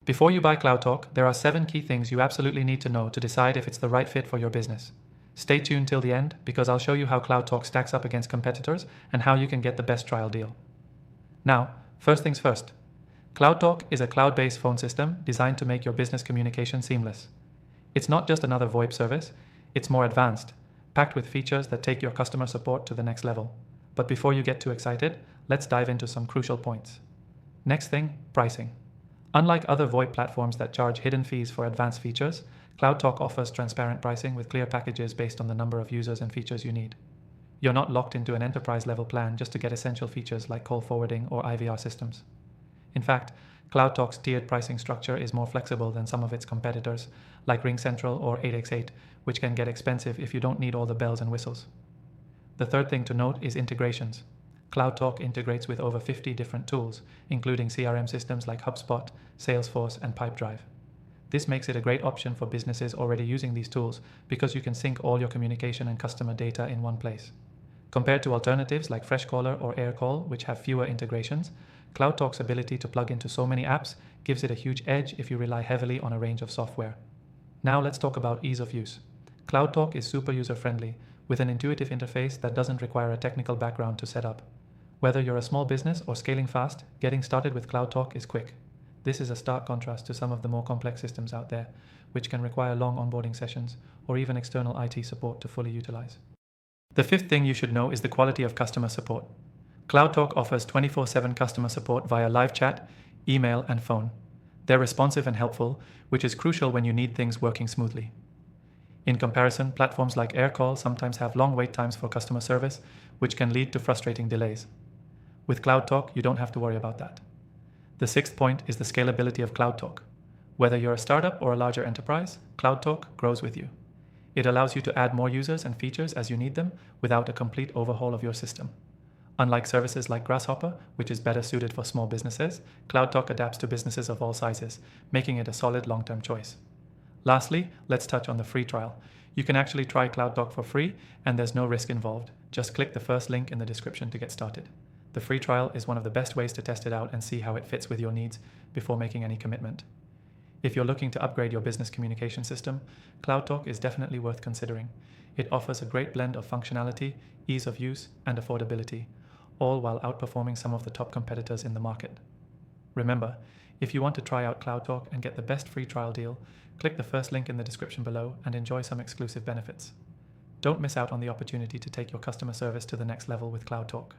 Before you buy CloudTalk, there are 7 key things you absolutely need to know to decide if it's the right fit for your business. Stay tuned till the end because I'll show you how CloudTalk stacks up against competitors and how you can get the best trial deal. Now, first things first. CloudTalk is a cloud-based phone system designed to make your business communication seamless. It's not just another VoIP service, it's more advanced, packed with features that take your customer support to the next level. But before you get too excited, let's dive into some crucial points. Next thing, pricing. Unlike other VoIP platforms that charge hidden fees for advanced features, CloudTalk offers transparent pricing with clear packages based on the number of users and features you need. You're not locked into an enterprise-level plan just to get essential features like call forwarding or IVR systems. In fact, CloudTalk's tiered pricing structure is more flexible than some of its competitors, like RingCentral or 8x8, which can get expensive if you don't need all the bells and whistles. The third thing to note is integrations. CloudTalk integrates with over 50 different tools, including CRM systems like HubSpot, Salesforce, and Pipedrive. This makes it a great option for businesses already using these tools because you can sync all your communication and customer data in one place. Compared to alternatives like Freshcaller or Aircall, which have fewer integrations, CloudTalk's ability to plug into so many apps gives it a huge edge if you rely heavily on a range of software. Now let's talk about ease of use. CloudTalk is super user-friendly, with an intuitive interface that doesn't require a technical background to set up. Whether you're a small business or scaling fast, getting started with CloudTalk is quick. This is a stark contrast to some of the more complex systems out there, which can require long onboarding sessions or even external IT support to fully utilize. The fifth thing you should know is the quality of customer support. CloudTalk offers 24/7 customer support via live chat, email, and phone. They're responsive and helpful, which is crucial when you need things working smoothly. In comparison, platforms like Aircall sometimes have long wait times for customer service, which can lead to frustrating delays. With CloudTalk, you don't have to worry about that. The sixth point is the scalability of CloudTalk. Whether you're a startup or a larger enterprise, CloudTalk grows with you. It allows you to add more users and features as you need them without a complete overhaul of your system. Unlike services like Grasshopper, which is better suited for small businesses, CloudTalk adapts to businesses of all sizes, making it a solid long-term choice. Lastly, let's touch on the free trial. You can actually try CloudTalk for free, and there's no risk involved. Just click the first link in the description to get started. The free trial is one of the best ways to test it out and see how it fits with your needs before making any commitment. If you're looking to upgrade your business communication system, CloudTalk is definitely worth considering. It offers a great blend of functionality, ease of use, and affordability, all while outperforming some of the top competitors in the market. Remember, if you want to try out CloudTalk and get the best free trial deal, click the first link in the description below and enjoy some exclusive benefits. Don't miss out on the opportunity to take your customer service to the next level with CloudTalk.